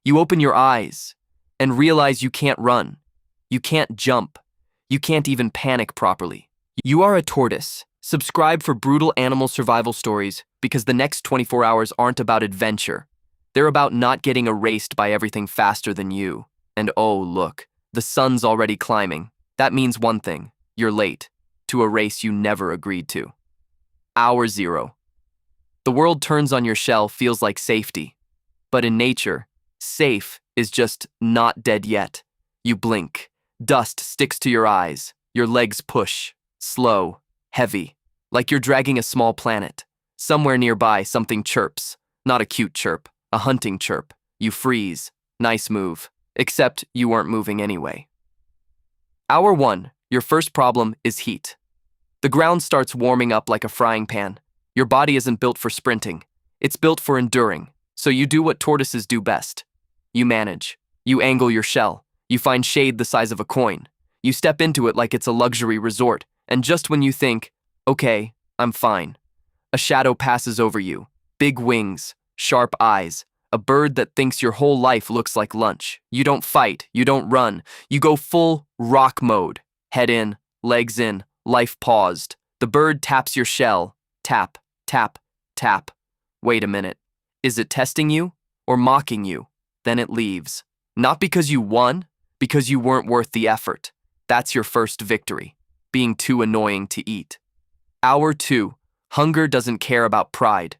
You open your eyes and realize you can't run. You can't jump. You can't even panic properly. You are a tortoise. Subscribe for brutal animal survival stories because the next 24 hours aren't about adventure. They're about not getting erased by everything faster than you. And oh, look, the sun's already climbing. That means one thing: you're late to a race you never agreed to. Hour 0. The world turns on your shell feels like safety. But in nature, safe is just not dead yet. You blink. Dust sticks to your eyes. Your legs push. Slow. Heavy. Like you're dragging a small planet. Somewhere nearby, something chirps. Not a cute chirp. A hunting chirp. You freeze. Nice move. Except you weren't moving anyway. Hour 1. Your first problem is heat. The ground starts warming up like a frying pan. Your body isn't built for sprinting. It's built for enduring. So you do what tortoises do best. You manage. You angle your shell. You find shade the size of a coin. You step into it like it's a luxury resort. And just when you think, okay, I'm fine, a shadow passes over you. Big wings, sharp eyes, a bird that thinks your whole life looks like lunch. You don't fight. You don't run. You go full rock mode. Head in, legs in, life paused. The bird taps your shell. Tap, tap, tap. Wait a minute. Is it testing you or mocking you? Then it leaves. Not because you won, because you weren't worth the effort. That's your first victory, being too annoying to eat. Hour 2. Hunger doesn't care about pride.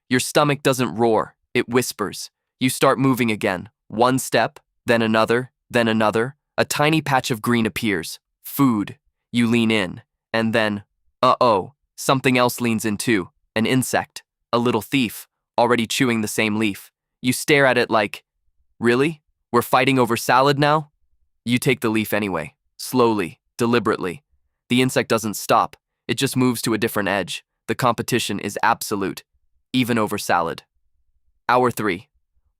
Your stomach doesn't roar, it whispers. You start moving again. One step, then another, then another. A tiny patch of green appears. Food. You lean in, and then, uh-oh, something else leans in too. An insect, a little thief, already chewing the same leaf. You stare at it like, really? We're fighting over salad now? You take the leaf anyway, slowly, deliberately. The insect doesn't stop, it just moves to a different edge. The competition is absolute, even over salad. Hour 3.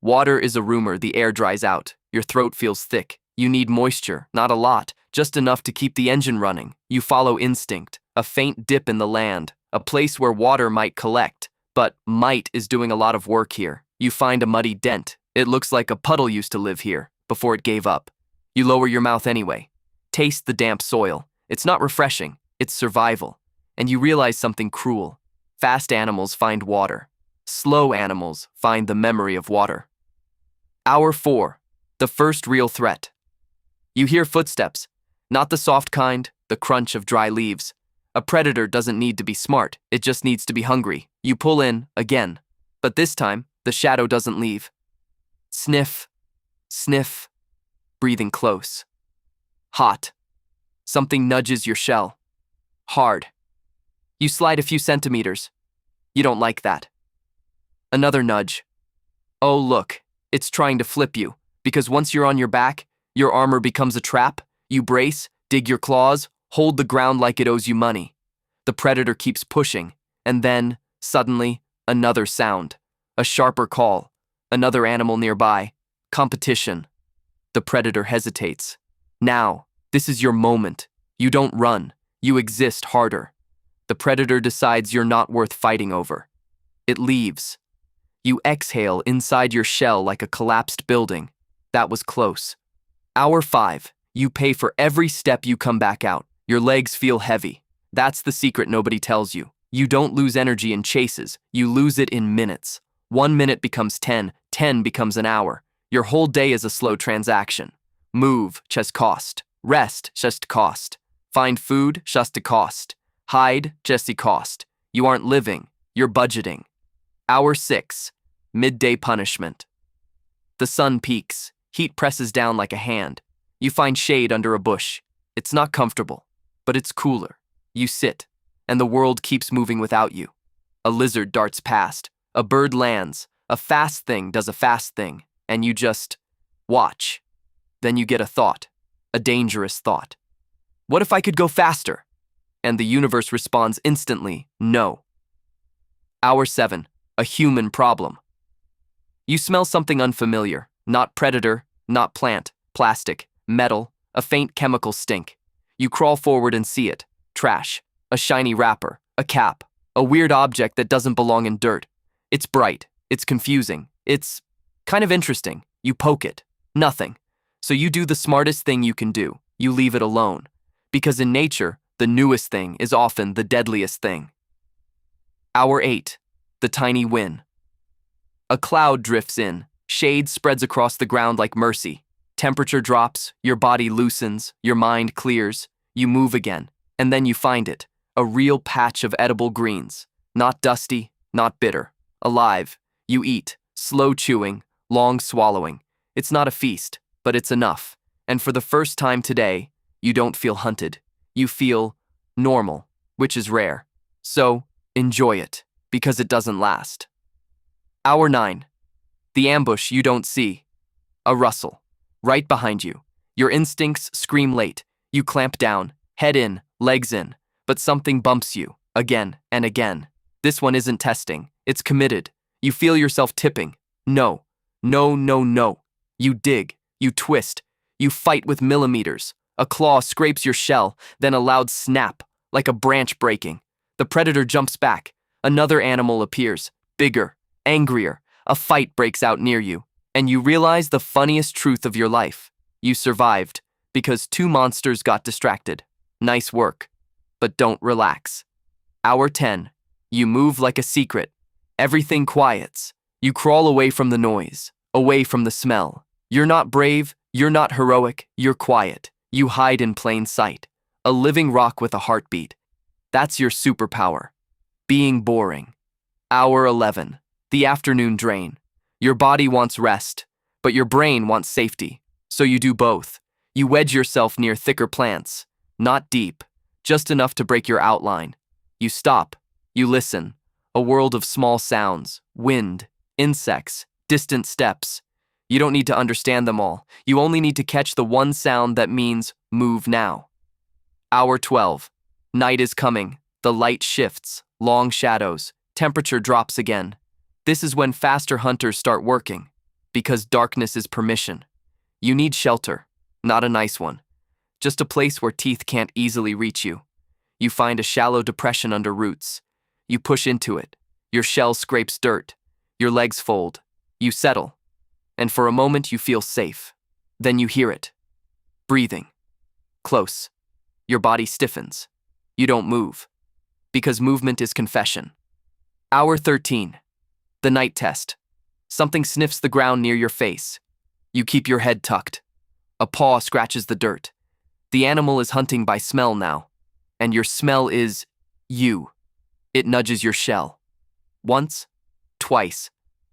Water is a rumor, the air dries out. Your throat feels thick. You need moisture, not a lot, just enough to keep the engine running. You follow instinct, a faint dip in the land, a place where water might collect. But might is doing a lot of work here. You find a muddy dent. It looks like a puddle used to live here, before it gave up. You lower your mouth anyway. Taste the damp soil. It's not refreshing, it's survival. And you realize something cruel. Fast animals find water. Slow animals find the memory of water. Hour 4. The first real threat. You hear footsteps. Not the soft kind, the crunch of dry leaves. A predator doesn't need to be smart, it just needs to be hungry. You pull in, again. But this time, the shadow doesn't leave. Sniff. Sniff. Breathing close. Hot. Something nudges your shell. Hard. You slide a few centimeters. You don't like that. Another nudge. Oh, look, it's trying to flip you, because once you're on your back, your armor becomes a trap. You brace, dig your claws, hold the ground like it owes you money. The predator keeps pushing, and then, suddenly, another sound. A sharper call. Another animal nearby. Competition. The predator hesitates. Now, this is your moment. You don't run. You exist harder. The predator decides you're not worth fighting over. It leaves. You exhale inside your shell like a collapsed building. That was close. Hour 5. You pay for every step you come back out. Your legs feel heavy. That's the secret nobody tells you. You don't lose energy in chases. You lose it in minutes. 1 minute becomes 10. 10 becomes an hour. Your whole day is a slow transaction. Move, just cost. Rest, just cost. Find food, just a cost. Hide, just a cost. You aren't living. You're budgeting. Hour 6. Midday punishment. The sun peaks. Heat presses down like a hand. You find shade under a bush. It's not comfortable, but it's cooler. You sit, and the world keeps moving without you. A lizard darts past. A bird lands. A fast thing does a fast thing, and you just watch. Then you get a thought, a dangerous thought. What if I could go faster? And the universe responds instantly, no. Hour 7. A human problem. You smell something unfamiliar. Not predator, not plant, plastic, metal, a faint chemical stink. You crawl forward and see it. Trash. A shiny wrapper. A cap. A weird object that doesn't belong in dirt. It's bright. It's confusing. It's kind of interesting. You poke it. Nothing. So you do the smartest thing you can do. You leave it alone. Because in nature, the newest thing is often the deadliest thing. Hour 8. The tiny win. A cloud drifts in. Shade spreads across the ground like mercy. Temperature drops, your body loosens, your mind clears, you move again, and then you find it. A real patch of edible greens. Not dusty, not bitter. Alive. You eat, slow chewing, long swallowing. It's not a feast, but it's enough. And for the first time today, you don't feel hunted. You feel normal, which is rare. So, enjoy it, because it doesn't last. Hour 9. The ambush you don't see. A rustle. Right behind you. Your instincts scream late. You clamp down, head in, legs in. But something bumps you, again and again. This one isn't testing. It's committed. You feel yourself tipping. No. No, no, no. You dig. You twist. You fight with millimeters. A claw scrapes your shell, then a loud snap, like a branch breaking. The predator jumps back. Another animal appears, bigger, angrier. A fight breaks out near you, and you realize the funniest truth of your life. You survived, because 2 monsters got distracted. Nice work. But don't relax. Hour 10. You move like a secret. Everything quiets. You crawl away from the noise, away from the smell. You're not brave, you're not heroic, you're quiet. You hide in plain sight. A living rock with a heartbeat. That's your superpower. Being boring. Hour 11. The afternoon drain. Your body wants rest, but your brain wants safety. So you do both. You wedge yourself near thicker plants. Not deep, just enough to break your outline. You stop. You listen. A world of small sounds, wind, insects, distant steps. You don't need to understand them all. You only need to catch the one sound that means move now. Hour 12. Night is coming. The light shifts. Long shadows. Temperature drops again. This is when faster hunters start working. Because darkness is permission. You need shelter. Not a nice one. Just a place where teeth can't easily reach you. You find a shallow depression under roots. You push into it. Your shell scrapes dirt. Your legs fold. You settle. And for a moment you feel safe. Then you hear it. Breathing. Close. Your body stiffens. You don't move. Because movement is confession. Hour 13. The night test. Something sniffs the ground near your face. You keep your head tucked. A paw scratches the dirt. The animal is hunting by smell now. And your smell is you. It nudges your shell. Once, twice,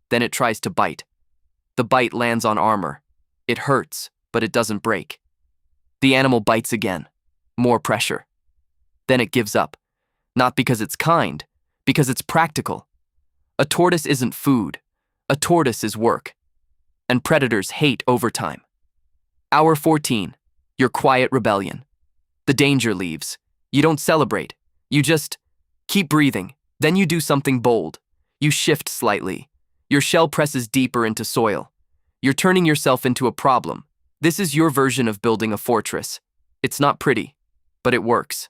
then it tries to bite. The bite lands on armor. It hurts, but it doesn't break. The animal bites again. More pressure. Then it gives up. Not because it's kind, because it's practical. A tortoise isn't food. A tortoise is work. And predators hate overtime. Hour 14. Your quiet rebellion. The danger leaves. You don't celebrate. You just keep breathing. Then you do something bold. You shift slightly. Your shell presses deeper into soil. You're turning yourself into a problem. This is your version of building a fortress. It's not pretty, but it works.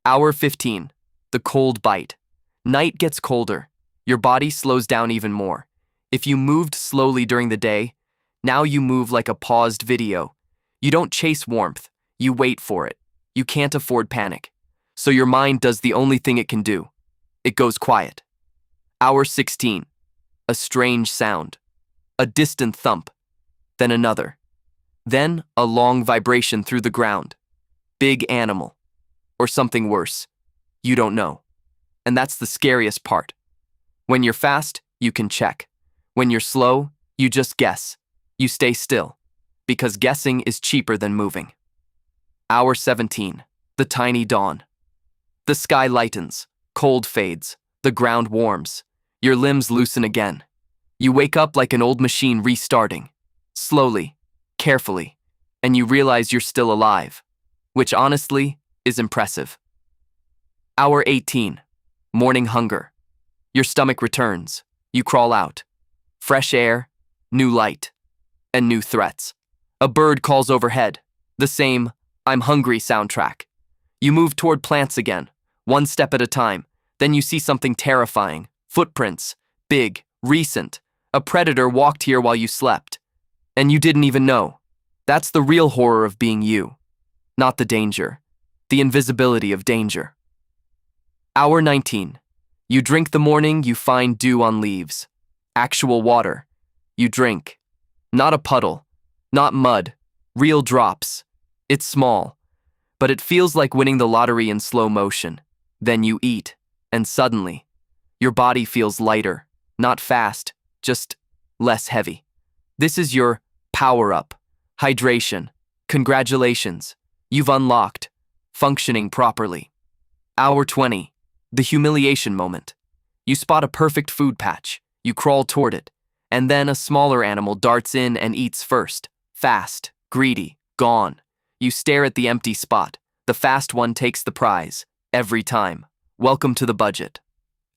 Hour 15. The cold bite. Night gets colder. Your body slows down even more. If you moved slowly during the day, now you move like a paused video. You don't chase warmth. You wait for it. You can't afford panic. So your mind does the only thing it can do. It goes quiet. Hour 16. A strange sound. A distant thump. Then another. Then a long vibration through the ground. Big animal. Or something worse. You don't know. And that's the scariest part. When you're fast, you can check. When you're slow, you just guess. You stay still. Because guessing is cheaper than moving. Hour 17. The tiny dawn. The sky lightens. Cold fades. The ground warms. Your limbs loosen again. You wake up like an old machine restarting. Slowly, carefully, and you realize you're still alive, which honestly is impressive. Hour 18. Morning hunger. Your stomach returns. You crawl out. Fresh air, new light, and new threats. A bird calls overhead. The same "I'm hungry" soundtrack. You move toward plants again, one step at a time. Then you see something terrifying. Footprints. Big, recent. A predator walked here while you slept. And you didn't even know. That's the real horror of being you. Not the danger. The invisibility of danger. Hour 19. You drink the morning, you find dew on leaves. Actual water. You drink. Not a puddle. Not mud. Real drops. It's small. But it feels like winning the lottery in slow motion. Then you eat. And suddenly, your body feels lighter. Not fast. Just less heavy. This is your power-up. Hydration. Congratulations. You've unlocked. Functioning properly. Hour 20. The humiliation moment. You spot a perfect food patch. You crawl toward it. And then a smaller animal darts in and eats first. Fast. Greedy. Gone. You stare at the empty spot. The fast one takes the prize. Every time. Welcome to the budget.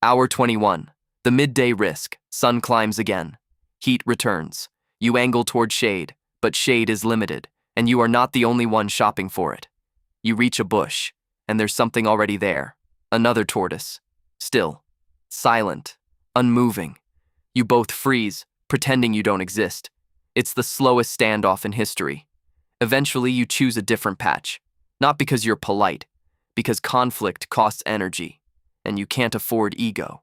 Hour 21. The midday risk. Sun climbs again. Heat returns. You angle toward shade, but shade is limited, and you are not the only one shopping for it. You reach a bush, and there's something already there. Another tortoise. Still. Silent. Unmoving. You both freeze, pretending you don't exist. It's the slowest standoff in history. Eventually, you choose a different patch. Not because you're polite, because conflict costs energy, and you can't afford ego.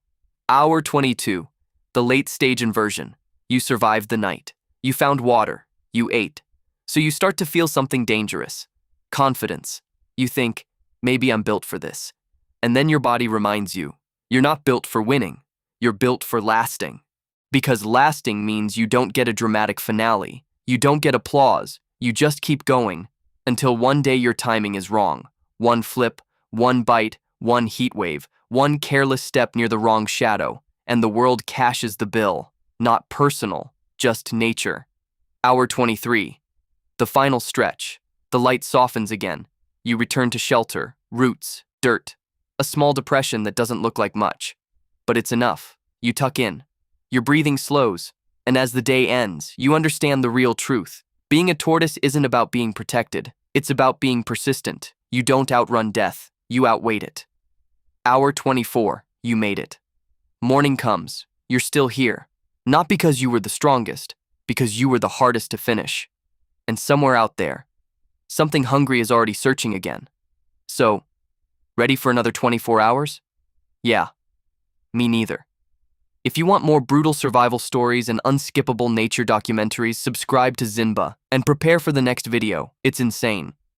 Hour 22. The late stage inversion. You survived the night. You found water. You ate. So you start to feel something dangerous. Confidence. You think, maybe I'm built for this. And then your body reminds you, you're not built for winning. You're built for lasting. Because lasting means you don't get a dramatic finale. You don't get applause. You just keep going until one day your timing is wrong. One flip, one bite, one heat wave, one careless step near the wrong shadow, and the world cashes the bill. Not personal, just nature. Hour 23. The final stretch. The light softens again. You return to shelter, roots, dirt. A small depression that doesn't look like much. But it's enough. You tuck in. Your breathing slows. And as the day ends, you understand the real truth. Being a tortoise isn't about being protected. It's about being persistent. You don't outrun death. You outwait it. Hour 24. You made it. Morning comes. You're still here. Not because you were the strongest, because you were the hardest to finish. And somewhere out there, something hungry is already searching again. So, ready for another 24 hours? Yeah, me neither. If you want more brutal survival stories and unskippable nature documentaries, subscribe to Zinba and prepare for the next video. It's insane.